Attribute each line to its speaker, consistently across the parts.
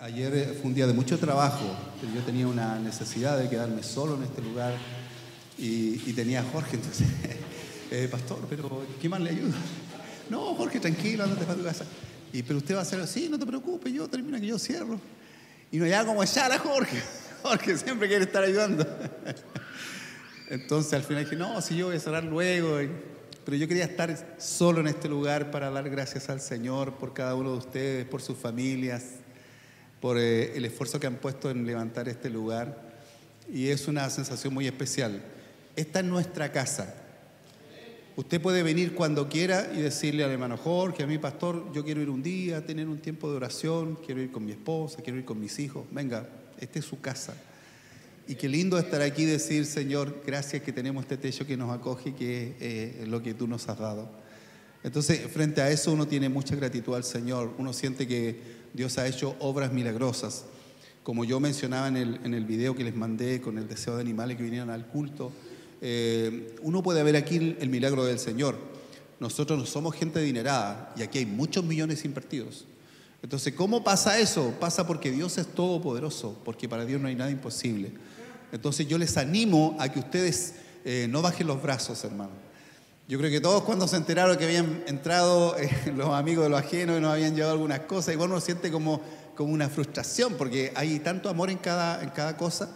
Speaker 1: Ayer fue un día de mucho trabajo. Yo tenía una necesidad de quedarme solo en este lugar y tenía a Jorge. Entonces, pastor, pero ¿qué más le ayuda? No, Jorge, tranquilo, andate para tu casa. Pero usted va a hacer así, no te preocupes, yo termino que yo cierro. Y no llega como echar a Jorge. Jorge siempre quiere estar ayudando. Entonces al final dije, no, si yo voy a cerrar luego. Pero yo quería estar solo en este lugar para dar gracias al Señor por cada uno de ustedes, por sus familias, por el esfuerzo que han puesto en levantar este lugar. Y es una sensación muy especial. Esta es nuestra casa. Usted puede venir cuando quiera y decirle al hermano Jorge, a mi pastor, yo quiero ir un día, tener un tiempo de oración, quiero ir con mi esposa, quiero ir con mis hijos. Venga, esta es su casa. Y qué lindo estar aquí y decir, Señor, gracias que tenemos este techo que nos acoge, que es lo que tú nos has dado. Entonces, frente a eso uno tiene mucha gratitud al Señor. Uno siente que Dios ha hecho obras milagrosas. Como yo mencionaba en el video que les mandé con el deseo de animales que vinieran al culto, uno puede ver aquí el milagro del Señor. Nosotros no somos gente adinerada y aquí hay muchos millones invertidos. Entonces, ¿cómo pasa eso? Pasa porque Dios es todopoderoso, porque para Dios no hay nada imposible. Entonces yo les animo a que ustedes no bajen los brazos, hermano. Yo creo que todos cuando se enteraron que habían entrado los amigos de los ajenos y nos habían llevado algunas cosas, igual uno siente como una frustración, porque hay tanto amor en cada cosa.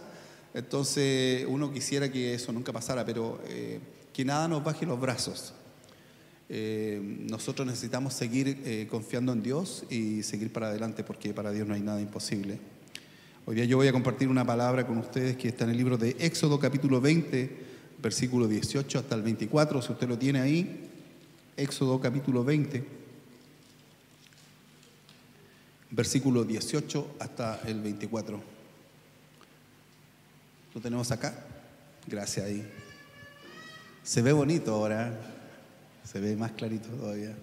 Speaker 1: Entonces uno quisiera que eso nunca pasara, pero que nada nos baje los brazos. Nosotros necesitamos seguir confiando en Dios y seguir para adelante, porque para Dios no hay nada imposible. Hoy día yo voy a compartir una palabra con ustedes que está en el libro de Éxodo capítulo 20, versículo 18 hasta el 24, si usted lo tiene ahí. Éxodo capítulo 20, versículo 18 hasta el 24. ¿Lo tenemos acá? Gracias ahí. Se ve bonito ahora, se ve más clarito todavía.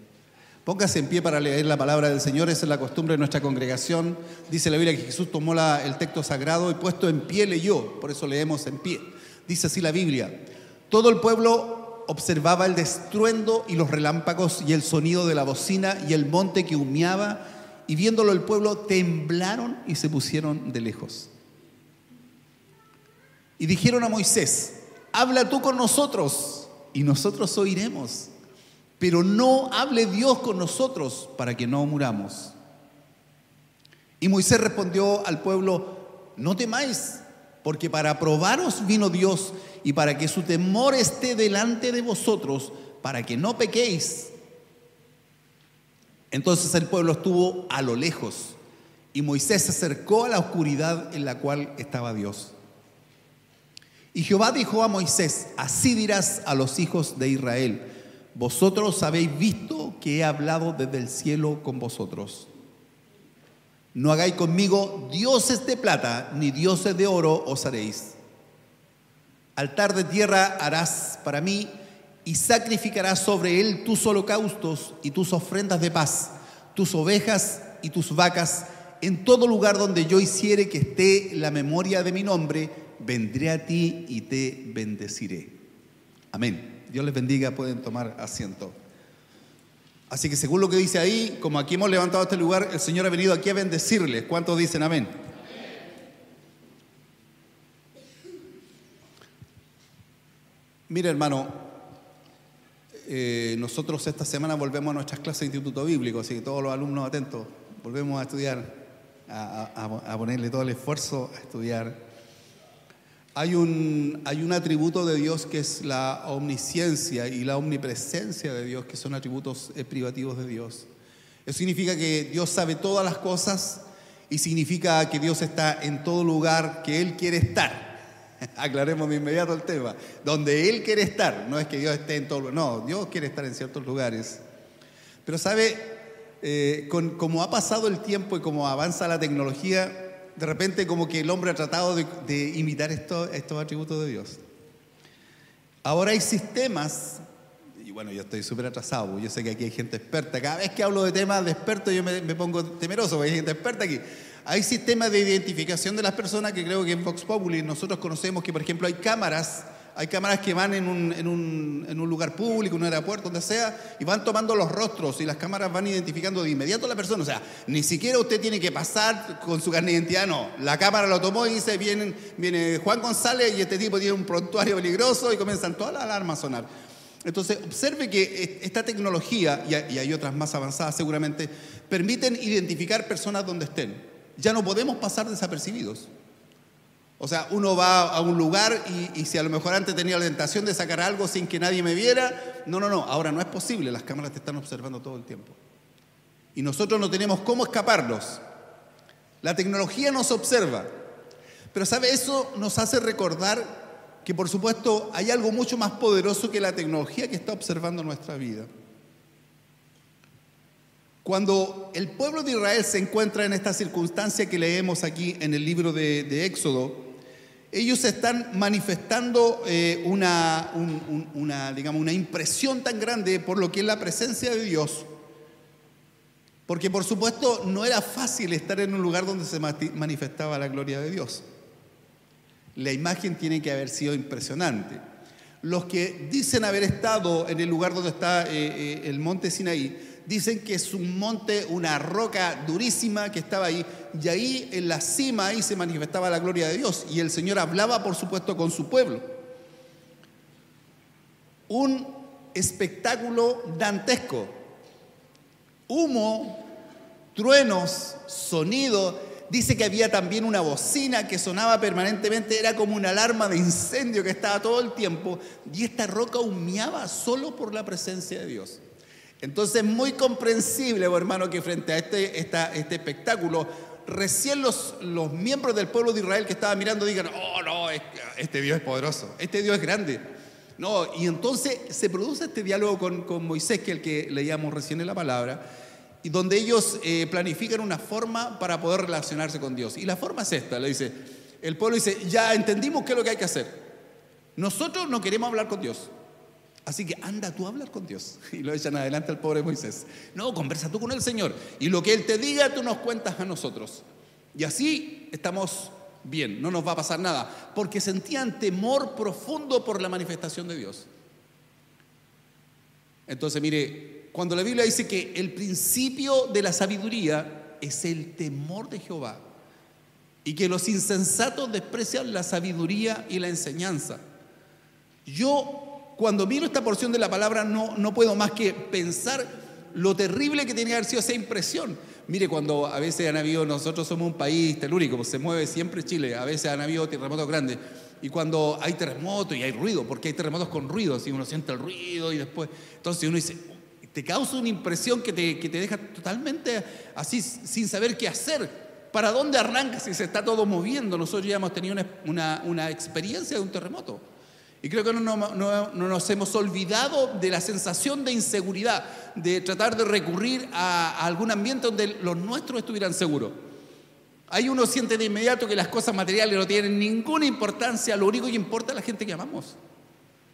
Speaker 1: Póngase en pie para leer la palabra del Señor. Esa es la costumbre de nuestra congregación. Dice la Biblia que Jesús tomó el texto sagrado y puesto en pie leyó. Por eso leemos en pie. Dice así la Biblia: todo el pueblo observaba el estruendo y los relámpagos y el sonido de la bocina y el monte que humeaba, y viéndolo el pueblo temblaron y se pusieron de lejos. Y dijeron a Moisés: habla tú con nosotros y nosotros oiremos, pero no hable Dios con nosotros para que no muramos. Y Moisés respondió al pueblo: no temáis, porque para probaros vino Dios y para que su temor esté delante de vosotros, para que no pequéis. Entonces el pueblo estuvo a lo lejos y Moisés se acercó a la oscuridad en la cual estaba Dios. Y Jehová dijo a Moisés: así dirás a los hijos de Israel: vosotros habéis visto que he hablado desde el cielo con vosotros. No hagáis conmigo dioses de plata, ni dioses de oro os haréis. Altar de tierra harás para mí, y sacrificarás sobre él tus holocaustos y tus ofrendas de paz, tus ovejas y tus vacas. En todo lugar donde yo hiciere que esté la memoria de mi nombre, vendré a ti y te bendeciré. Amén. Dios les bendiga, pueden tomar asiento. Así que según lo que dice ahí, como aquí hemos levantado este lugar, el Señor ha venido aquí a bendecirles. ¿Cuántos dicen amén? Mira, hermano, nosotros esta semana volvemos a nuestras clases de instituto bíblico, así que todos los alumnos atentos, volvemos a estudiar, a ponerle todo el esfuerzo a estudiar. Hay un atributo de Dios que es la omnisciencia y la omnipresencia de Dios, que son atributos privativos de Dios. Eso significa que Dios sabe todas las cosas y significa que Dios está en todo lugar que Él quiere estar. Aclaremos de inmediato el tema. Donde Él quiere estar, no es que Dios esté en todo lugar. No, Dios quiere estar en ciertos lugares. Pero sabe, como ha pasado el tiempo y como avanza la tecnología, de repente como que el hombre ha tratado de imitar estos atributos de Dios. Ahora hay sistemas, y bueno, yo estoy súper atrasado, yo sé que aquí hay gente experta. Cada vez que hablo de temas de expertos yo me pongo temeroso, porque hay gente experta aquí. Hay sistemas de identificación de las personas que creo que en Vox Populi nosotros conocemos que, por ejemplo, hay cámaras Hay cámaras que van en un lugar público, en un aeropuerto, donde sea, y van tomando los rostros y las cámaras van identificando de inmediato a la persona. O sea, ni siquiera usted tiene que pasar con su carnet de identidad, no. La cámara lo tomó y dice, viene Juan González y este tipo tiene un prontuario peligroso y comienzan todas las alarmas a sonar. Entonces, observe que esta tecnología, y hay otras más avanzadas seguramente, permiten identificar personas donde estén. Ya no podemos pasar desapercibidos. O sea, uno va a un lugar y si a lo mejor antes tenía la tentación de sacar algo sin que nadie me viera, no, ahora no es posible, las cámaras te están observando todo el tiempo. Y nosotros no tenemos cómo escaparnos. La tecnología nos observa, pero ¿sabe? Eso nos hace recordar que por supuesto hay algo mucho más poderoso que la tecnología que está observando nuestra vida. Cuando el pueblo de Israel se encuentra en esta circunstancia que leemos aquí en el libro de Éxodo, ellos están manifestando una impresión tan grande por lo que es la presencia de Dios, porque por supuesto no era fácil estar en un lugar donde se manifestaba la gloria de Dios. La imagen tiene que haber sido impresionante. Los que dicen haber estado en el lugar donde está el monte Sinaí, dicen que es un monte, una roca durísima que estaba ahí, y ahí en la cima ahí se manifestaba la gloria de Dios, y el Señor hablaba por supuesto con su pueblo. Un espectáculo dantesco, humo, truenos, sonido. Dice que había también una bocina que sonaba permanentemente, era como una alarma de incendio que estaba todo el tiempo, y esta roca humeaba solo por la presencia de Dios. Entonces es muy comprensible, hermano, que frente a este espectáculo, recién los miembros del pueblo de Israel que estaban mirando digan, oh no, este Dios es poderoso, este Dios es grande. No, y entonces se produce este diálogo con Moisés, que es el que leíamos recién en la palabra, y donde ellos planifican una forma para poder relacionarse con Dios. Y la forma es esta, le dice, el pueblo dice, ya entendimos qué es lo que hay que hacer. Nosotros no queremos hablar con Dios. Así que anda tú a hablar con Dios. Y lo echan adelante al pobre Moisés. No, conversa tú con el Señor. Y lo que Él te diga, tú nos cuentas a nosotros. Y así estamos bien, no nos va a pasar nada. Porque sentían temor profundo por la manifestación de Dios. Entonces, mire, cuando la Biblia dice que el principio de la sabiduría es el temor de Jehová, y que los insensatos desprecian la sabiduría y la enseñanza. Yo, cuando miro esta porción de la palabra, no puedo más que pensar lo terrible que tiene que haber sido esa impresión. Mire, cuando a veces han habido, nosotros somos un país telúrico, pues se mueve siempre Chile, a veces han habido terremotos grandes, y cuando hay terremotos y hay ruido, porque hay terremotos con ruido, si uno siente el ruido y después, entonces uno dice, te causa una impresión que te deja totalmente así, sin saber qué hacer, para dónde arranca si se está todo moviendo. Nosotros ya hemos tenido una experiencia de un terremoto. Y creo que no nos hemos olvidado de la sensación de inseguridad, de tratar de recurrir a algún ambiente donde los nuestros estuvieran seguros. Ahí uno siente de inmediato que las cosas materiales no tienen ninguna importancia, lo único que importa es la gente que amamos.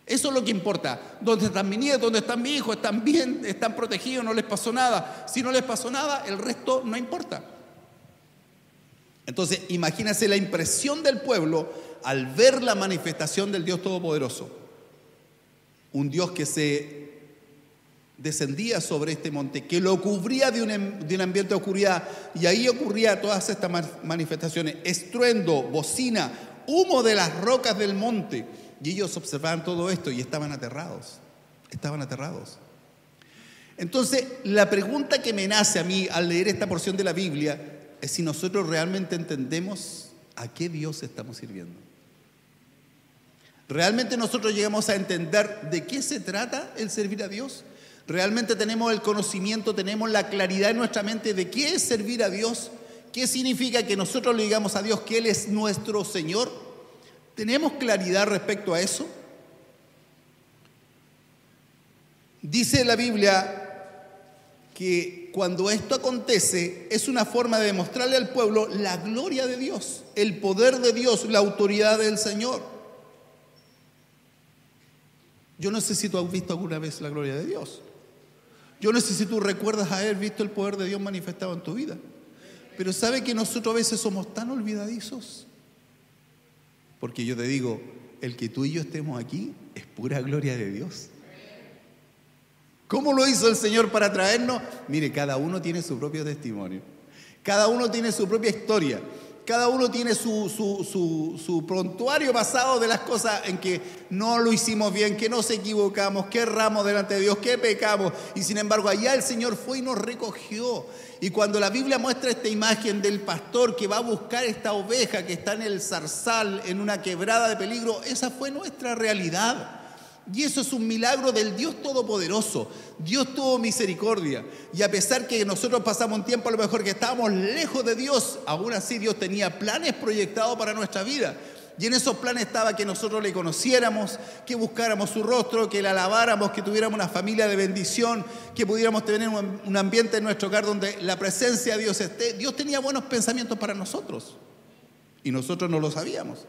Speaker 1: Eso es lo que importa. ¿Dónde están mis nietos? ¿Dónde están mis hijos? ¿Están bien? ¿Están protegidos? ¿No les pasó nada? Si no les pasó nada, el resto no importa. Entonces, imagínense la impresión del pueblo al ver la manifestación del Dios Todopoderoso. Un Dios que se descendía sobre este monte, que lo cubría de un ambiente de oscuridad, y ahí ocurría todas estas manifestaciones: estruendo, bocina, humo de las rocas del monte. Y ellos observaban todo esto y estaban aterrados. Entonces, la pregunta que me nace a mí al leer esta porción de la Biblia es si nosotros realmente entendemos a qué Dios estamos sirviendo. ¿Realmente nosotros llegamos a entender de qué se trata el servir a Dios? ¿Realmente tenemos el conocimiento, tenemos la claridad en nuestra mente de qué es servir a Dios? ¿Qué significa que nosotros le digamos a Dios que Él es nuestro Señor? ¿Tenemos claridad respecto a eso? Dice la Biblia que cuando esto acontece es una forma de demostrarle al pueblo la gloria de Dios, el poder de Dios, la autoridad del Señor. Yo no sé si tú has visto alguna vez la gloria de Dios. Yo no sé si tú recuerdas haber visto el poder de Dios manifestado en tu vida. Pero ¿sabe que nosotros a veces somos tan olvidadizos? Porque yo te digo, el que tú y yo estemos aquí es pura gloria de Dios. ¿Cómo lo hizo el Señor para traernos? Mire, cada uno tiene su propio testimonio. Cada uno tiene su propia historia. Cada uno tiene su prontuario pasado de las cosas en que no lo hicimos bien, que nos equivocamos, que erramos delante de Dios, que pecamos. Y sin embargo, allá el Señor fue y nos recogió. Y cuando la Biblia muestra esta imagen del pastor que va a buscar esta oveja que está en el zarzal, en una quebrada de peligro, esa fue nuestra realidad. Y eso es un milagro del Dios Todopoderoso. Dios tuvo misericordia. Y a pesar que nosotros pasamos un tiempo a lo mejor que estábamos lejos de Dios, aún así Dios tenía planes proyectados para nuestra vida. Y en esos planes estaba que nosotros le conociéramos, que buscáramos su rostro, que le alabáramos, que tuviéramos una familia de bendición, que pudiéramos tener un ambiente en nuestro hogar donde la presencia de Dios esté. Dios tenía buenos pensamientos para nosotros. Y nosotros no lo sabíamos.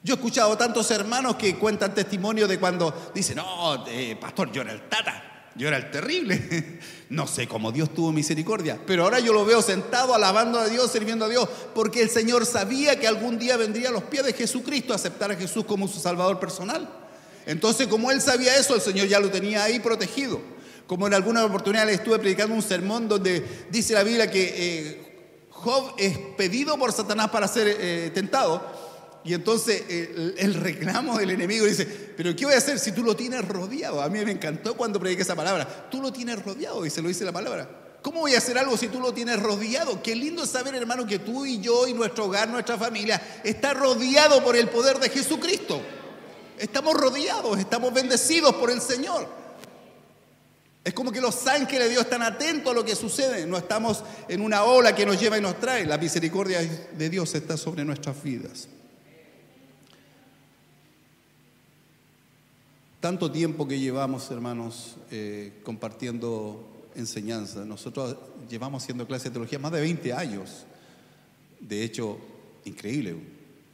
Speaker 1: Yo he escuchado tantos hermanos que cuentan testimonio de cuando dicen, no, pastor, yo era el tata, yo era el terrible. No sé cómo Dios tuvo misericordia, pero ahora yo lo veo sentado alabando a Dios, sirviendo a Dios, porque el Señor sabía que algún día vendría a los pies de Jesucristo a aceptar a Jesús como su Salvador personal. Entonces, como Él sabía eso, el Señor ya lo tenía ahí protegido. Como en alguna oportunidad le estuve predicando un sermón donde dice la Biblia que Job es pedido por Satanás para ser tentado. Y entonces el reclamo del enemigo dice, pero ¿qué voy a hacer si tú lo tienes rodeado? A mí me encantó cuando prediqué esa palabra. Tú lo tienes rodeado, y se lo dice la palabra. ¿Cómo voy a hacer algo si tú lo tienes rodeado? Qué lindo saber, hermano, que tú y yo y nuestro hogar, nuestra familia, está rodeado por el poder de Jesucristo. Estamos rodeados, estamos bendecidos por el Señor. Es como que los ángeles de Dios están atentos a lo que sucede. No estamos en una ola que nos lleva y nos trae. La misericordia de Dios está sobre nuestras vidas. Tanto tiempo que llevamos, hermanos, compartiendo enseñanza. Nosotros llevamos haciendo clases de teología más de 20 años. De hecho, increíble.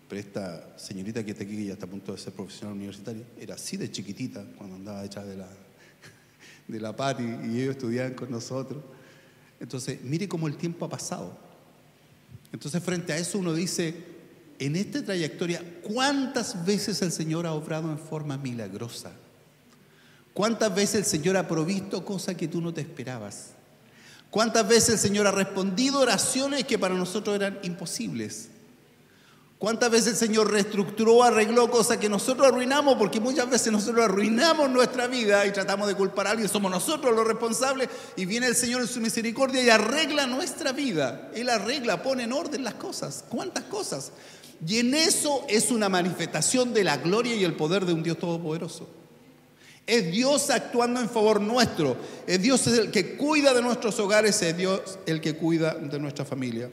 Speaker 1: Pero esta señorita que está aquí, que ya está a punto de ser profesional universitaria, era así de chiquitita cuando andaba detrás de la Pati y ellos estudiaban con nosotros. Entonces, mire cómo el tiempo ha pasado. Entonces, frente a eso uno dice, en esta trayectoria, ¿cuántas veces el Señor ha obrado en forma milagrosa? ¿Cuántas veces el Señor ha provisto cosas que tú no te esperabas? ¿Cuántas veces el Señor ha respondido oraciones que para nosotros eran imposibles? ¿Cuántas veces el Señor reestructuró, arregló cosas que nosotros arruinamos? Porque muchas veces nosotros arruinamos nuestra vida y tratamos de culpar a alguien, somos nosotros los responsables, y viene el Señor en su misericordia y arregla nuestra vida. Él arregla, pone en orden las cosas. ¿Cuántas cosas? Y en eso es una manifestación de la gloria y el poder de un Dios todopoderoso. Es Dios actuando en favor nuestro. Es Dios el que cuida de nuestros hogares. Es Dios el que cuida de nuestra familia.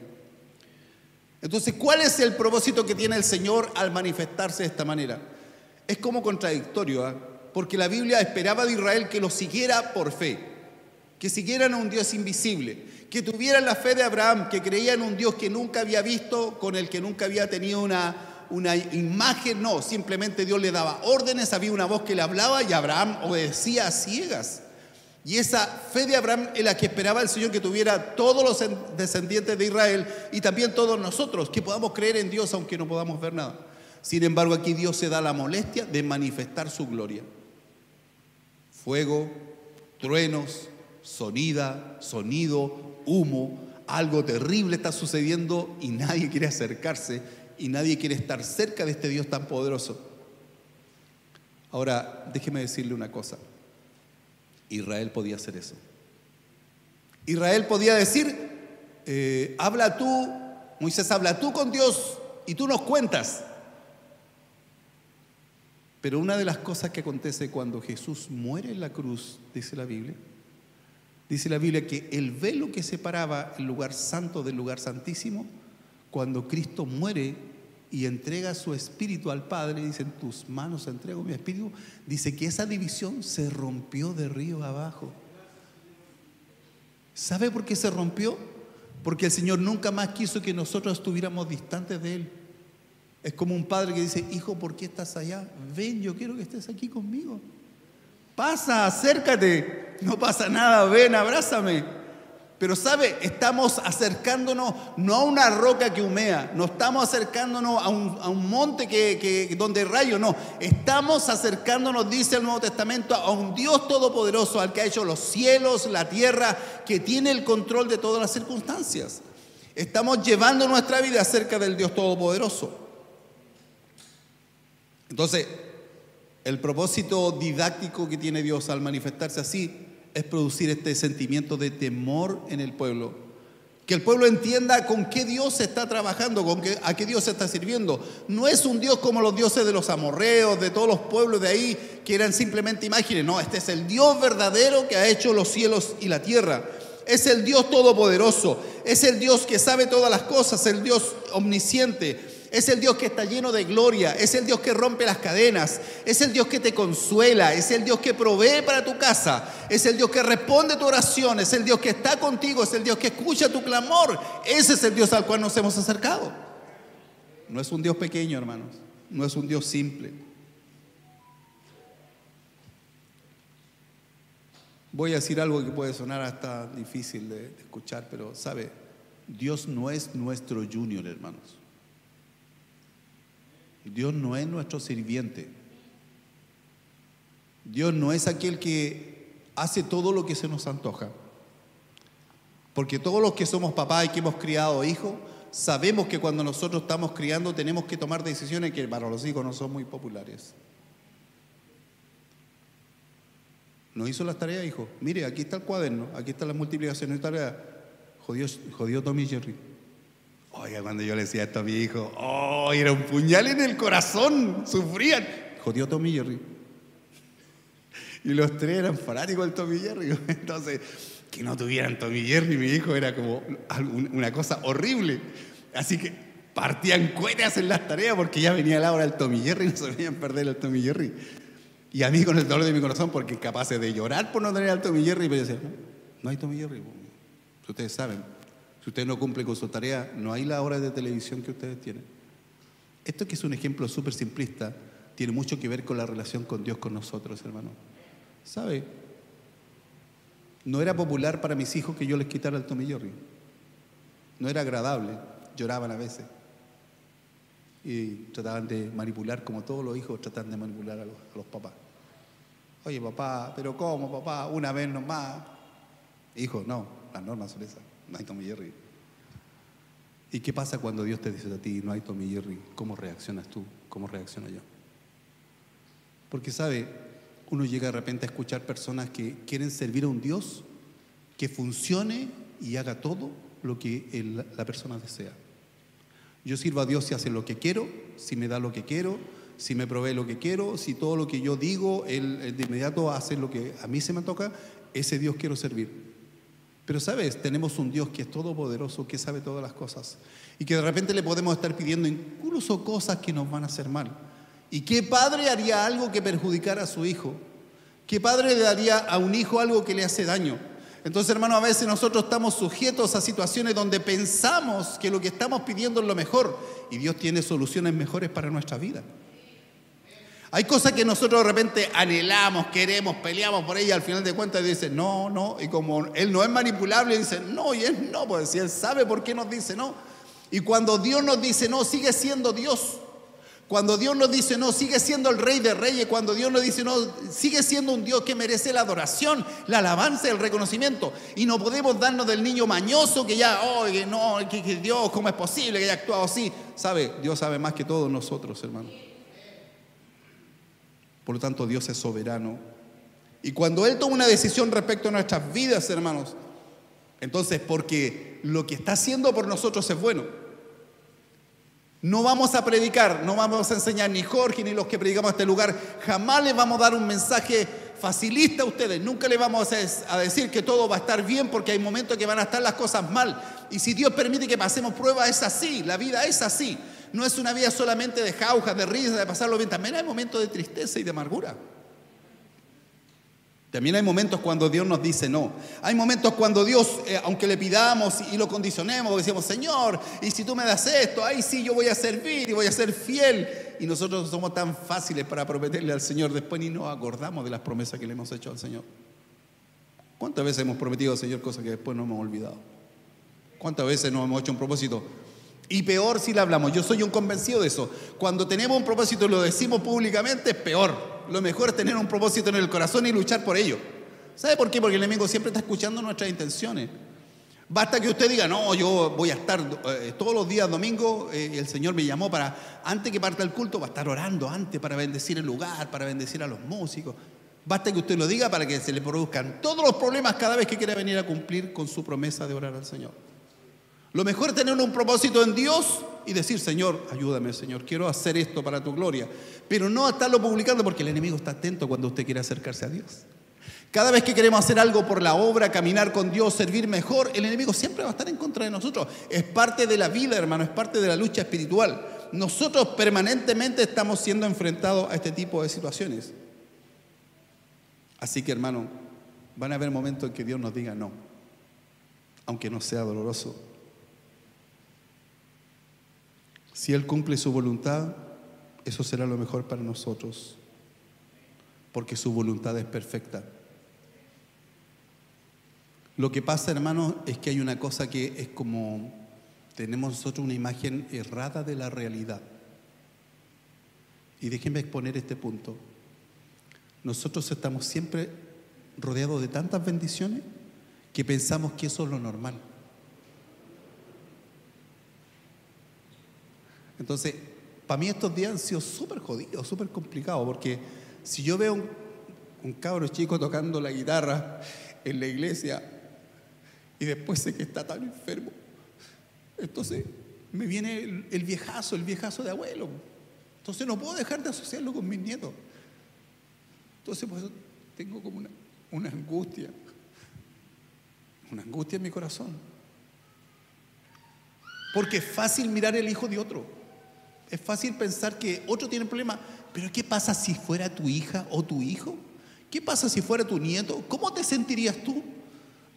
Speaker 1: Entonces, ¿cuál es el propósito que tiene el Señor al manifestarse de esta manera? Es como contradictorio, ¿eh? Porque la Biblia esperaba de Israel que lo siguiera por fe, que siguieran a un Dios invisible, que tuvieran la fe de Abraham, que creían en un Dios que nunca había visto, con el que nunca había tenido una imagen. No, simplemente Dios le daba órdenes, había una voz que le hablaba y Abraham obedecía a ciegas. Y esa fe de Abraham es la que esperaba el Señor que tuviera todos los descendientes de Israel y también todos nosotros, que podamos creer en Dios aunque no podamos ver nada. Sin embargo, aquí Dios se da la molestia de manifestar su gloria. Fuego, truenos, sonido, humo, algo terrible está sucediendo y nadie quiere acercarse y nadie quiere estar cerca de este Dios tan poderoso. Ahora, déjeme decirle una cosa. Israel podía hacer eso. Israel podía decir, habla tú, Moisés, habla tú con Dios y tú nos cuentas. Pero una de las cosas que acontece cuando Jesús muere en la cruz, dice la Biblia que el velo que separaba el lugar santo del lugar santísimo, cuando Cristo muere y entrega su espíritu al Padre, dice, en tus manos entrego mi espíritu, dice que esa división se rompió de río abajo. ¿Sabe por qué se rompió? Porque el Señor nunca más quiso que nosotros estuviéramos distantes de Él. Es como un padre que dice, hijo, ¿por qué estás allá? Ven, yo quiero que estés aquí conmigo. Pasa, acércate, no pasa nada, ven, abrázame. Pero ¿sabe? Estamos acercándonos no a una roca que humea, no estamos acercándonos a un monte donde rayo, no. Estamos acercándonos, dice el Nuevo Testamento, a un Dios todopoderoso, al que ha hecho los cielos, la tierra, que tiene el control de todas las circunstancias. Estamos llevando nuestra vida cerca del Dios todopoderoso. Entonces, el propósito didáctico que tiene Dios al manifestarse así es producir este sentimiento de temor en el pueblo. Que el pueblo entienda con qué Dios está trabajando, a qué Dios está sirviendo. No es un Dios como los dioses de los amorreos, de todos los pueblos de ahí, que eran simplemente imágenes. No, este es el Dios verdadero que ha hecho los cielos y la tierra. Es el Dios todopoderoso. Es el Dios que sabe todas las cosas, el Dios omnisciente. Es el Dios que está lleno de gloria, es el Dios que rompe las cadenas, es el Dios que te consuela, es el Dios que provee para tu casa, es el Dios que responde tu oración, es el Dios que está contigo, es el Dios que escucha tu clamor. Ese es el Dios al cual nos hemos acercado. No es un Dios pequeño, hermanos, no es un Dios simple. Voy a decir algo que puede sonar hasta difícil de escuchar, pero ¿sabe? Dios no es nuestro junior, hermanos. Dios no es nuestro sirviente. Dios no es aquel que hace todo lo que se nos antoja. Porque todos los que somos papás y que hemos criado hijos, sabemos que cuando nosotros estamos criando tenemos que tomar decisiones que para los hijos no son muy populares. ¿No hizo las tareas, hijo? Mire, aquí está el cuaderno, aquí están las multiplicaciones y tareas. Jodió Tommy Jerry. Oiga, cuando yo le decía esto a mi hijo, era un puñal en el corazón, sufrían. Jodió Tommy Jerry. Y los tres eran fanáticos del Tommy Jerry. Entonces, que no tuvieran Tommy Jerry, mi hijo, era como una cosa horrible. Así que partían cohetes en las tareas porque ya venía la hora del Tommy Jerry y no se venían perder el Tommy Jerry. Y a mí con el dolor de mi corazón, porque capaces de llorar por no tener al Tommy Jerry, pero yo decía, no hay Tommy Jerry. Ustedes saben. Si usted no cumple con su tarea, no hay la hora de televisión que ustedes tienen. Esto, que es un ejemplo súper simplista, tiene mucho que ver con la relación con Dios con nosotros, hermano. ¿Sabe? No era popular para mis hijos que yo les quitara el Tommy Jerry. No era agradable, lloraban a veces. Y trataban de manipular, como todos los hijos tratan de manipular a los papás. Oye, papá, ¿pero cómo, papá? Una vez nomás. Hijo, no, las normas son esas. No hay Tommy Jerry. ¿Y qué pasa cuando Dios te dice a ti, no hay Tommy Jerry? ¿Cómo reaccionas tú? ¿Cómo reacciono yo? Porque, ¿sabe? Uno llega de repente a escuchar personas que quieren servir a un Dios que funcione y haga todo lo que la persona desea. Yo sirvo a Dios si hace lo que quiero, si me da lo que quiero, si me provee lo que quiero, si todo lo que yo digo, Él de inmediato hace lo que a mí se me toca. Ese Dios quiero servir. Pero ¿sabes? Tenemos un Dios que es todopoderoso, que sabe todas las cosas y que de repente le podemos estar pidiendo incluso cosas que nos van a hacer mal. ¿Y qué padre haría algo que perjudicara a su hijo? ¿Qué padre le daría a un hijo algo que le hace daño? Entonces, hermano, a veces nosotros estamos sujetos a situaciones donde pensamos que lo que estamos pidiendo es lo mejor y Dios tiene soluciones mejores para nuestra vida. Hay cosas que nosotros de repente anhelamos, queremos, peleamos por ella, al final de cuentas dice no, y como Él no es manipulable, dice no, y es no, pues si Él sabe por qué nos dice no. Y cuando Dios nos dice no, sigue siendo Dios. Cuando Dios nos dice no, sigue siendo el Rey de Reyes. Cuando Dios nos dice no, sigue siendo un Dios que merece la adoración, la alabanza, el reconocimiento. Y no podemos darnos del niño mañoso que ya, que Dios, ¿cómo es posible que haya actuado así? ¿Sabe? Dios sabe más que todos nosotros, hermano. Por lo tanto, Dios es soberano. Y cuando Él toma una decisión respecto a nuestras vidas, hermanos, entonces porque lo que está haciendo por nosotros es bueno. No vamos a predicar, no vamos a enseñar, ni Jorge ni los que predicamos a este lugar, jamás les vamos a dar un mensaje facilista a ustedes. Nunca les vamos a decir que todo va a estar bien, porque hay momentos que van a estar las cosas mal. Y si Dios permite que pasemos pruebas, es así, la vida es así. No es una vida solamente de jaujas, de risas, de pasarlo bien. También hay momentos de tristeza y de amargura. También hay momentos cuando Dios nos dice no. Hay momentos cuando Dios, aunque le pidamos y lo condicionemos, decimos, Señor, y si tú me das esto, ahí sí yo voy a servir y voy a ser fiel. Y nosotros somos tan fáciles para prometerle al Señor después ni nos acordamos de las promesas que le hemos hecho al Señor. ¿Cuántas veces hemos prometido al Señor cosas que después no hemos olvidado? ¿Cuántas veces nos hemos hecho un propósito? Y peor si le hablamos. Yo soy un convencido de eso. Cuando tenemos un propósito y lo decimos públicamente, es peor. Lo mejor es tener un propósito en el corazón y luchar por ello. ¿Sabe por qué? Porque el enemigo siempre está escuchando nuestras intenciones. Basta que usted diga, no, yo voy a estar todos los días domingo, el Señor me llamó para, antes que parta el culto, va a estar orando antes para bendecir el lugar, para bendecir a los músicos. Basta que usted lo diga para que se le produzcan todos los problemas cada vez que quiera venir a cumplir con su promesa de orar al Señor. Lo mejor es tener un propósito en Dios y decir, Señor, ayúdame, Señor, quiero hacer esto para tu gloria. Pero no estarlo publicando, porque el enemigo está atento cuando usted quiere acercarse a Dios. Cada vez que queremos hacer algo por la obra, caminar con Dios, servir mejor, el enemigo siempre va a estar en contra de nosotros. Es parte de la vida, hermano, es parte de la lucha espiritual. Nosotros permanentemente estamos siendo enfrentados a este tipo de situaciones. Así que, hermano, van a haber momentos en que Dios nos diga no, aunque no sea doloroso. Si Él cumple su voluntad, eso será lo mejor para nosotros, porque su voluntad es perfecta. Lo que pasa, hermanos, es que hay una cosa que es como, tenemos nosotros una imagen errada de la realidad. Y déjenme exponer este punto. Nosotros estamos siempre rodeados de tantas bendiciones que pensamos que eso es lo normal. Entonces, para mí estos días han sido súper jodidos, súper complicados, porque si yo veo un cabro chico tocando la guitarra en la iglesia y después sé que está tan enfermo, entonces me viene el viejazo de abuelo. Entonces no puedo dejar de asociarlo con mis nietos. Entonces por eso tengo como una angustia en mi corazón. Porque es fácil mirar el hijo de otro. Es fácil pensar que otro tiene problemas, pero ¿qué pasa si fuera tu hija o tu hijo? ¿Qué pasa si fuera tu nieto? ¿Cómo te sentirías tú?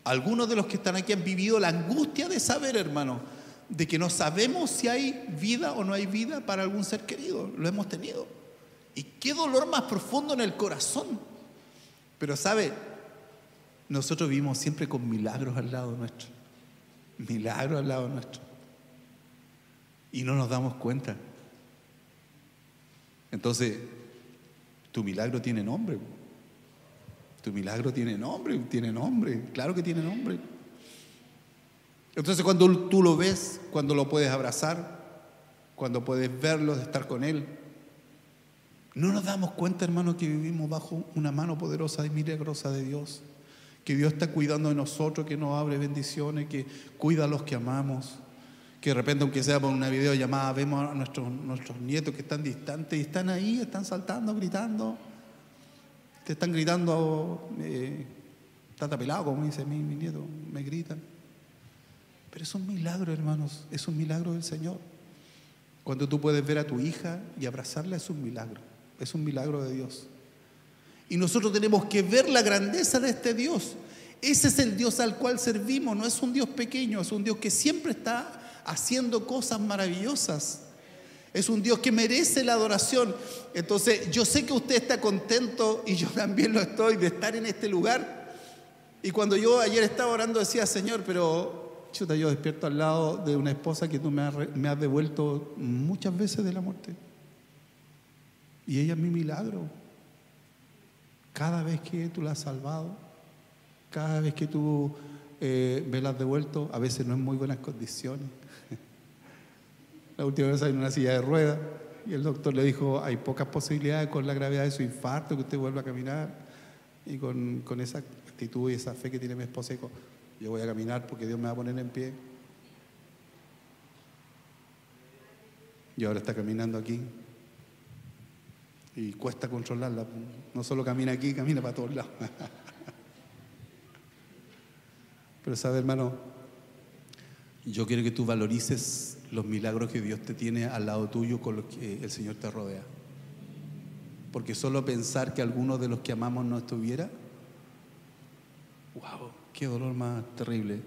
Speaker 1: Algunos de los que están aquí han vivido la angustia de saber, hermano, de que no sabemos si hay vida o no hay vida para algún ser querido. Lo hemos tenido. Y qué dolor más profundo en el corazón. Pero ¿sabe? Nosotros vivimos siempre con milagros al lado nuestro. Milagros al lado nuestro. Y no nos damos cuenta. Entonces, tu milagro tiene nombre. Tu milagro tiene nombre, claro que tiene nombre. Entonces cuando tú lo ves, cuando lo puedes abrazar, cuando puedes verlo, estar con Él, no nos damos cuenta, hermano, que vivimos bajo una mano poderosa y milagrosa de Dios, que Dios está cuidando de nosotros, que nos abre bendiciones, que cuida a los que amamos, que de repente, aunque sea por una videollamada, vemos a nuestros nietos que están distantes y están ahí, están saltando, gritando. Te están gritando, tata pelado, como dice mi nieto, me gritan. Pero es un milagro, hermanos, es un milagro del Señor. Cuando tú puedes ver a tu hija y abrazarla, es un milagro de Dios. Y nosotros tenemos que ver la grandeza de este Dios. Ese es el Dios al cual servimos, no es un Dios pequeño, es un Dios que siempre está haciendo cosas maravillosas. Es un Dios que merece la adoración. Entonces, yo sé que usted está contento, y yo también lo estoy, de estar en este lugar. Y cuando yo ayer estaba orando, decía, Señor, pero chuta, yo despierto al lado de una esposa que tú me has devuelto muchas veces de la muerte. Y ella es mi milagro. Cada vez que tú la has salvado, cada vez que tú me la has devuelto, a veces no en muy buenas condiciones. La última vez en una silla de ruedas y el doctor le dijo, hay pocas posibilidades con la gravedad de su infarto que usted vuelva a caminar. Y con esa actitud y esa fe que tiene mi esposa, dijo, yo voy a caminar porque Dios me va a poner en pie. Y ahora está caminando aquí. Y cuesta controlarla. No solo camina aquí, camina para todos lados. Pero sabe, hermano, yo quiero que tú valorices los milagros que Dios te tiene al lado tuyo, con los que el Señor te rodea. Porque solo pensar que alguno de los que amamos no estuviera, wow, qué dolor más terrible.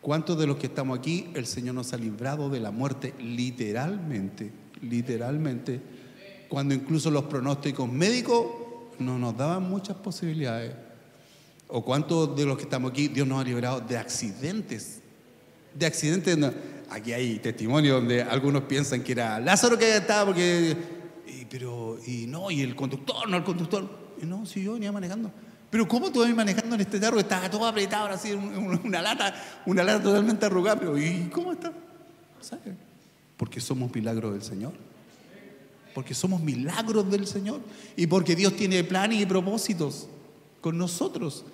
Speaker 1: ¿Cuántos de los que estamos aquí, el Señor nos ha librado de la muerte literalmente, cuando incluso los pronósticos médicos no nos daban muchas posibilidades? ¿O cuántos de los que estamos aquí, Dios nos ha librado de accidentes? De accidentes, no. Aquí hay testimonios donde algunos piensan que era Lázaro que estaba porque... y el conductor, no el conductor. Y no, si yo venía manejando. Pero ¿cómo tú vas manejando en este carro? Estaba todo apretado, así, una lata totalmente arrugada. Pero ¿y cómo está? ¿Sabe? Porque somos milagros del Señor. Porque somos milagros del Señor. Y porque Dios tiene planes y propósitos con nosotros.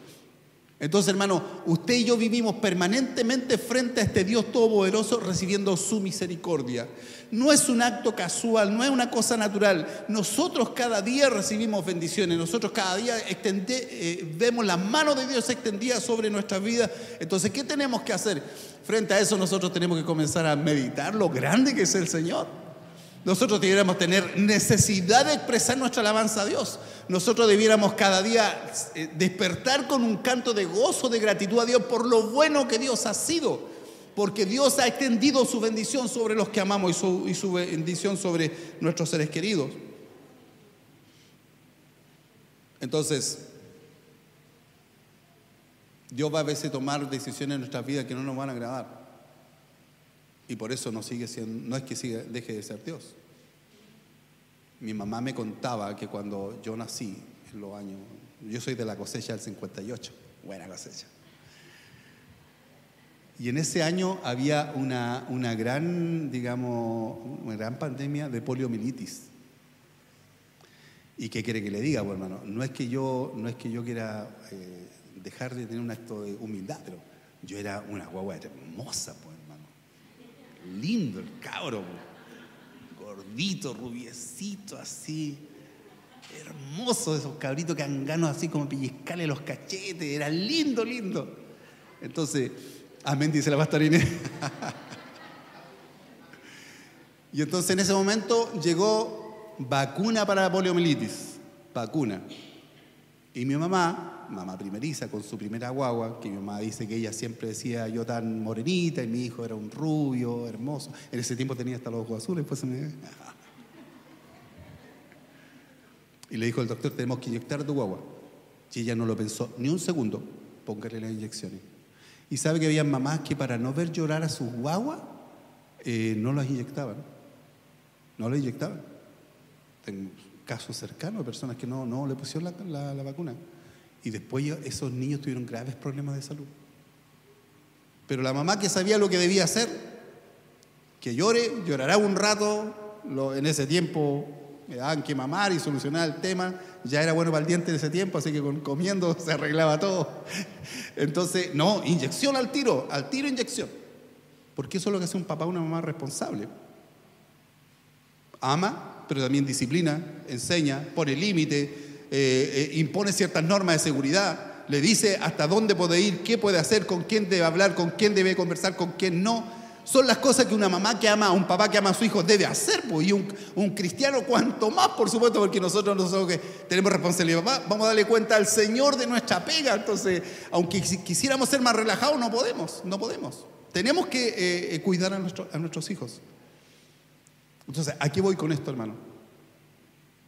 Speaker 1: Entonces, hermano, usted y yo vivimos permanentemente frente a este Dios todopoderoso recibiendo su misericordia. No es un acto casual, no es una cosa natural. Nosotros cada día recibimos bendiciones. Nosotros cada día vemos la mano de Dios extendida sobre nuestras vidas. Entonces, ¿qué tenemos que hacer? Frente a eso nosotros tenemos que comenzar a meditar lo grande que es el Señor. Nosotros debiéramos tener necesidad de expresar nuestra alabanza a Dios. Nosotros debiéramos cada día despertar con un canto de gozo, de gratitud a Dios por lo bueno que Dios ha sido. Porque Dios ha extendido su bendición sobre los que amamos y su bendición sobre nuestros seres queridos. Entonces, Dios va a veces tomar decisiones en nuestras vidas que no nos van a agradar. Y por eso no es que deje de ser Dios. Mi mamá me contaba que cuando yo nací, en los años, yo soy de la cosecha del 58, buena cosecha. Y en ese año había una gran pandemia de poliomielitis. ¿Y qué quiere que le diga, pues, hermano? No es que yo quiera dejar de tener un acto de humildad, pero yo era una guagua hermosa, pues. Lindo el cabro, gordito, rubiecito, así, hermoso, esos cabritos que han ganos así como pellizcarle los cachetes, era lindo. Entonces, amén, dice la pastora Inés. Y entonces en ese momento llegó vacuna para la poliomielitis, vacuna. Y mi mamá primeriza con su primera guagua, que mi mamá dice que ella siempre decía yo tan morenita y mi hijo era un rubio, hermoso. En ese tiempo tenía hasta los ojos azules, y le dijo el doctor, tenemos que inyectar a tu guagua. Y ella no lo pensó ni un segundo, póngale las inyecciones. Y sabe que había mamás que para no ver llorar a sus guaguas, no las inyectaban. Tengo casos cercanos de personas que no le pusieron la vacuna. Y después esos niños tuvieron graves problemas de salud. Pero la mamá que sabía lo que debía hacer, que llorará un rato, en ese tiempo me daban que mamar y solucionar el tema, ya era bueno para el diente en ese tiempo, así que comiendo se arreglaba todo. Entonces, no, inyección al tiro inyección. Porque eso es lo que hace un papá o una mamá responsable. Ama, pero también disciplina, enseña, pone límite, impone ciertas normas de seguridad, le dice hasta dónde puede ir, qué puede hacer, con quién debe hablar, con quién debe conversar, con quién no. Son las cosas que una mamá que ama, un papá que ama a su hijo debe hacer, pues, y un cristiano cuanto más, por supuesto, porque nosotros que tenemos responsabilidad. Papá, vamos a darle cuenta al Señor de nuestra pega. Entonces, aunque quisiéramos ser más relajados, no podemos. Tenemos que cuidar a nuestros hijos. Entonces, ¿a qué voy con esto, hermano?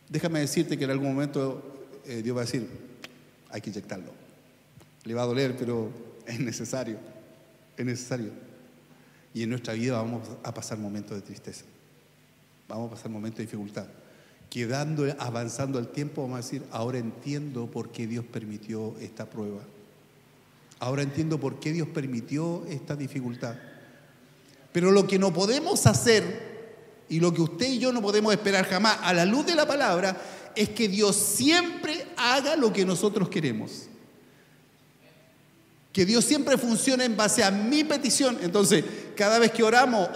Speaker 1: Déjame decirte que en algún momento Dios va a decir, hay que inyectarlo. Le va a doler, pero es necesario. Y en nuestra vida vamos a pasar momentos de tristeza. Vamos a pasar momentos de dificultad. Avanzando el tiempo, vamos a decir, ahora entiendo por qué Dios permitió esta prueba. Ahora entiendo por qué Dios permitió esta dificultad. Pero lo que no podemos hacer, y lo que usted y yo no podemos esperar jamás a la luz de la palabra, es que Dios siempre haga lo que nosotros queremos. Que Dios siempre funcione en base a mi petición. Entonces, cada vez que oramos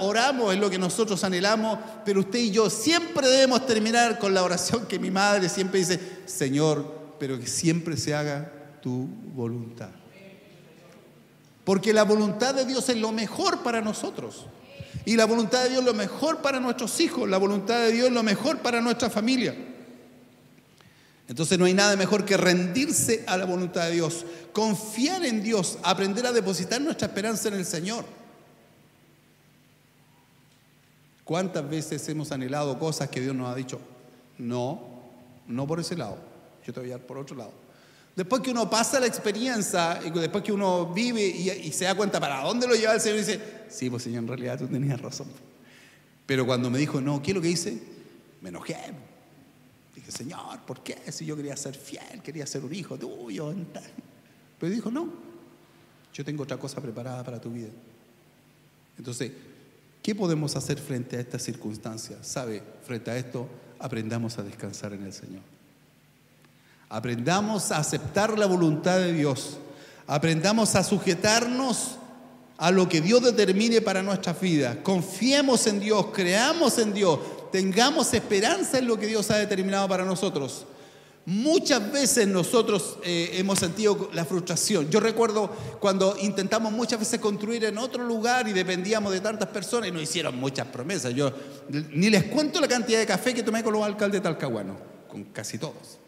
Speaker 1: es lo que nosotros anhelamos, pero usted y yo siempre debemos terminar con la oración que mi madre siempre dice, Señor, pero que siempre se haga tu voluntad. Porque la voluntad de Dios es lo mejor para nosotros. Y la voluntad de Dios es lo mejor para nuestros hijos. La voluntad de Dios es lo mejor para nuestra familia. Entonces no hay nada mejor que rendirse a la voluntad de Dios, confiar en Dios, aprender a depositar nuestra esperanza en el Señor. ¿Cuántas veces hemos anhelado cosas que Dios nos ha dicho? No por ese lado, yo te voy a dar por otro lado. Después que uno pasa la experiencia, y después que uno vive y se da cuenta para dónde lo lleva el Señor, y dice, sí, pues Señor, en realidad tú tenías razón. Pero cuando me dijo, no, ¿qué es lo que hice? Me enojé. Dije, Señor, ¿por qué? Si yo quería ser fiel, quería ser un hijo tuyo. Pero dijo, no, yo tengo otra cosa preparada para tu vida. Entonces, ¿qué podemos hacer frente a estas circunstancias? ¿Sabe? Frente a esto, aprendamos a descansar en el Señor. Aprendamos a aceptar la voluntad de Dios. Aprendamos a sujetarnos a lo que Dios determine para nuestras vidas. Confiemos en Dios, creamos en Dios, tengamos esperanza en lo que Dios ha determinado para nosotros. Muchas veces nosotros hemos sentido la frustración. Yo recuerdo cuando intentamos muchas veces construir en otro lugar y dependíamos de tantas personas y nos hicieron muchas promesas. Yo ni les cuento la cantidad de café que tomé con los alcaldes de Talcahuano, con casi todos.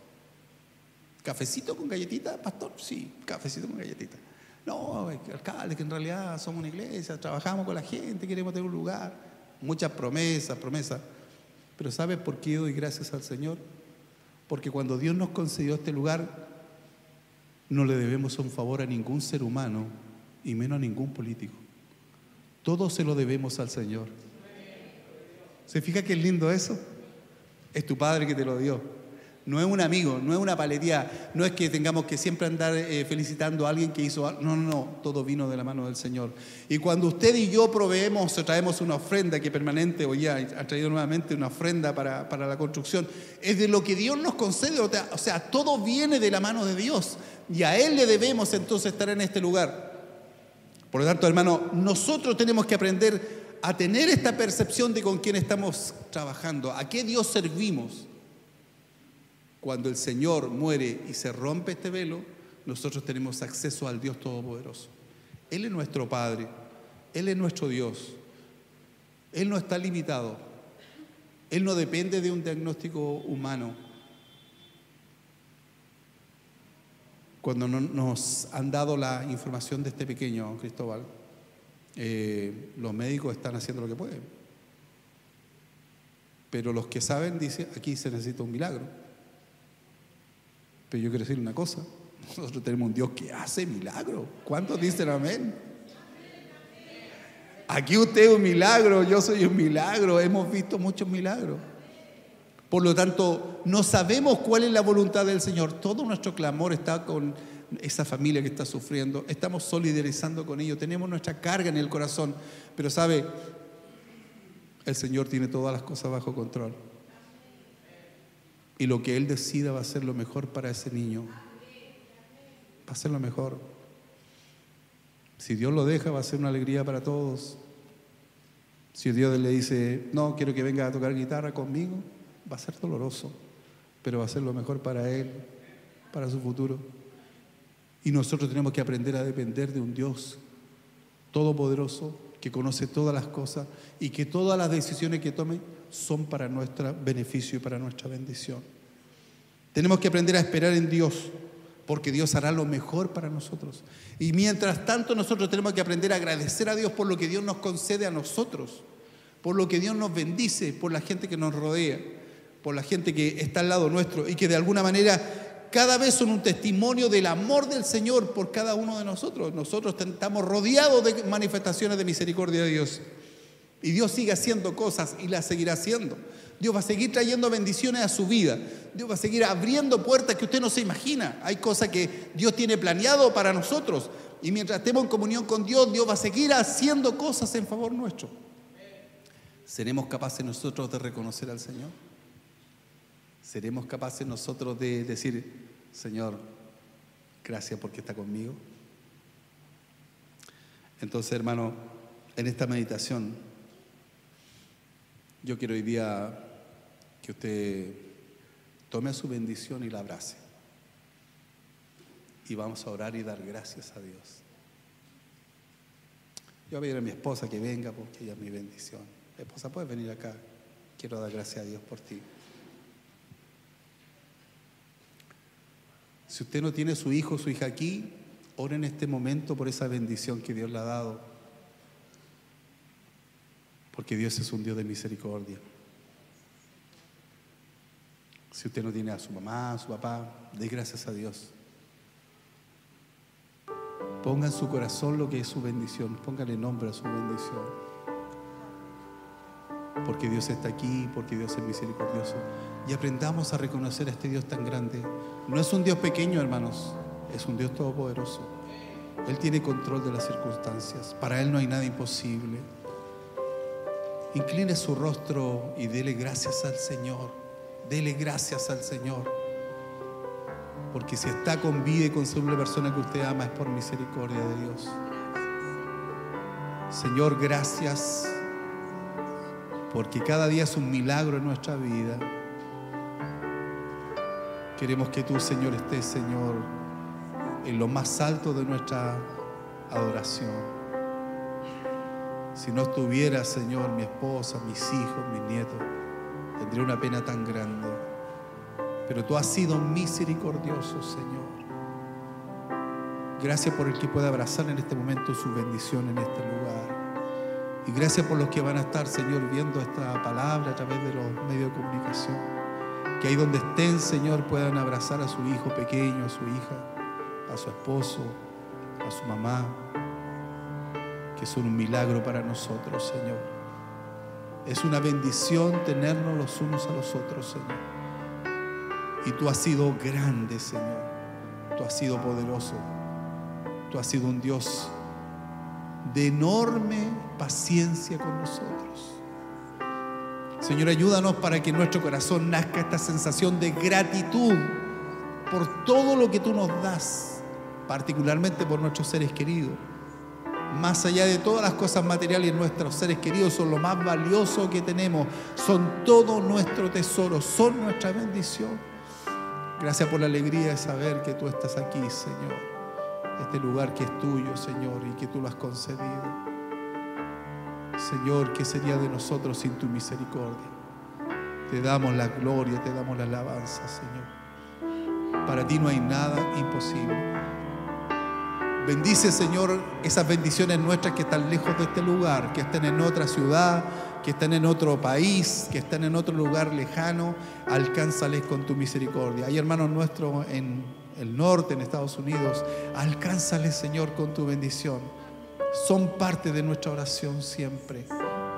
Speaker 1: ¿Cafecito con galletita, pastor? Sí, cafecito con galletita. No, alcalde, que en realidad somos una iglesia, trabajamos con la gente, queremos tener un lugar. Muchas promesas. Pero ¿sabes por qué doy gracias al Señor? Porque cuando Dios nos concedió este lugar, no le debemos un favor a ningún ser humano y menos a ningún político. Todo se lo debemos al Señor. ¿Se fija qué lindo eso? Es tu Padre que te lo dio. No es un amigo, no es una paletía, no es que tengamos que siempre andar felicitando a alguien que hizo algo. No, todo vino de la mano del Señor. Y cuando usted y yo proveemos o traemos una ofrenda que permanente, hoy ya ha traído nuevamente una ofrenda para la construcción, es de lo que Dios nos concede, o sea, todo viene de la mano de Dios. Y a Él le debemos entonces estar en este lugar. Por lo tanto, hermano, nosotros tenemos que aprender a tener esta percepción de con quién estamos trabajando, a qué Dios servimos. Cuando el Señor muere y se rompe este velo, nosotros tenemos acceso al Dios Todopoderoso. Él es nuestro Padre, Él es nuestro Dios. Él no está limitado. Él no depende de un diagnóstico humano. Cuando nos han dado la información de este pequeño Cristóbal, los médicos están haciendo lo que pueden. Pero los que saben dicen, aquí se necesita un milagro. Pero yo quiero decir una cosa, nosotros tenemos un Dios que hace milagros. ¿Cuántos dicen amén? Aquí usted es un milagro, yo soy un milagro, hemos visto muchos milagros. Por lo tanto, no sabemos cuál es la voluntad del Señor. Todo nuestro clamor está con esa familia que está sufriendo, estamos solidarizando con ellos, tenemos nuestra carga en el corazón, pero sabe, el Señor tiene todas las cosas bajo control. Y lo que Él decida va a ser lo mejor para ese niño. Va a ser lo mejor. Si Dios lo deja, va a ser una alegría para todos. Si Dios le dice, no, quiero que venga a tocar guitarra conmigo, va a ser doloroso, pero va a ser lo mejor para él, para su futuro. Y nosotros tenemos que aprender a depender de un Dios todopoderoso, que conoce todas las cosas y que todas las decisiones que tome son para nuestro beneficio y para nuestra bendición. Tenemos que aprender a esperar en Dios, porque Dios hará lo mejor para nosotros. Y mientras tanto nosotros tenemos que aprender a agradecer a Dios por lo que Dios nos concede a nosotros, por lo que Dios nos bendice, por la gente que nos rodea, por la gente que está al lado nuestro y que de alguna manera cada vez son un testimonio del amor del Señor por cada uno de nosotros. Nosotros estamos rodeados de manifestaciones de misericordia de Dios. Y Dios sigue haciendo cosas y las seguirá haciendo. Dios va a seguir trayendo bendiciones a su vida. Dios va a seguir abriendo puertas que usted no se imagina. Hay cosas que Dios tiene planeado para nosotros. Y mientras estemos en comunión con Dios, Dios va a seguir haciendo cosas en favor nuestro. ¿Seremos capaces nosotros de reconocer al Señor? ¿Seremos capaces nosotros de decir, Señor, gracias porque está conmigo? Entonces, hermano, en esta meditación, yo quiero hoy día que usted tome su bendición y la abrace. Y vamos a orar y dar gracias a Dios. Yo voy a pedir a mi esposa que venga porque ella es mi bendición. Esposa, puedes venir acá. Quiero dar gracias a Dios por ti. Si usted no tiene su hijo o su hija aquí, ore en este momento por esa bendición que Dios le ha dado. Porque Dios es un Dios de misericordia. Si usted no tiene a su mamá, a su papá, dé gracias a Dios. Ponga en su corazón lo que es su bendición. Póngale nombre a su bendición. Porque Dios está aquí, porque Dios es misericordioso. Y aprendamos a reconocer a este Dios tan grande. No es un Dios pequeño, hermanos. Es un Dios todopoderoso. Él tiene control de las circunstancias. Para Él no hay nada imposible. Incline su rostro y dele gracias al Señor. Dele gracias al Señor. Porque si está con vida y con salud la persona que usted ama, es por misericordia de Dios. Señor, gracias, porque cada día es un milagro en nuestra vida. Queremos que tú, Señor, estés, Señor, en lo más alto de nuestra adoración. Si no estuviera, Señor, mi esposa, mis hijos, mis nietos, tendría una pena tan grande. Pero tú has sido misericordioso, Señor. Gracias por el que puede abrazar en este momento su bendición en este lugar. Y gracias por los que van a estar, Señor, viendo esta palabra a través de los medios de comunicación. Que ahí donde estén, Señor, puedan abrazar a su hijo pequeño, a su hija, a su esposo, a su mamá, que son un milagro para nosotros, Señor. Es una bendición tenernos los unos a los otros, Señor. Y tú has sido grande, Señor. Tú has sido poderoso. Tú has sido un Dios de enorme paciencia con nosotros. Señor, ayúdanos para que en nuestro corazón nazca esta sensación de gratitud por todo lo que tú nos das, particularmente por nuestros seres queridos. Más allá de todas las cosas materiales, nuestros seres queridos son lo más valioso que tenemos, son todo nuestro tesoro, son nuestra bendición. Gracias por la alegría de saber que tú estás aquí, Señor. Este lugar que es tuyo, Señor, y que tú lo has concedido. Señor, ¿qué sería de nosotros sin tu misericordia? Te damos la gloria, te damos la alabanza, Señor. Para ti no hay nada imposible. Bendice, Señor, esas bendiciones nuestras que están lejos de este lugar, que están en otra ciudad, que están en otro país, que están en otro lugar lejano. Alcánzales con tu misericordia. Hay hermanos nuestros en el norte, en Estados Unidos. Alcánzales, Señor, con tu bendición. Son parte de nuestra oración siempre.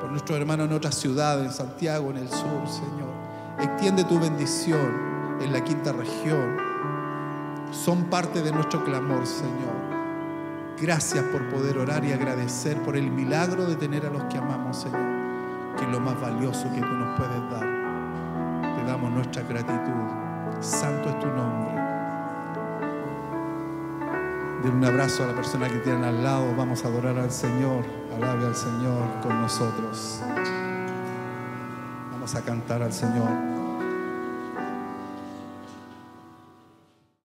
Speaker 1: Por nuestros hermanos en otras ciudades, en Santiago, en el sur, Señor. Extiende tu bendición en la quinta región. Son parte de nuestro clamor, Señor. Gracias por poder orar y agradecer por el milagro de tener a los que amamos, Señor, que es lo más valioso que tú nos puedes dar. Te damos nuestra gratitud. Santo es tu nombre. Den un abrazo a la persona que tienen al lado. Vamos a adorar al Señor. Alabe al Señor con nosotros. Vamos a cantar al Señor.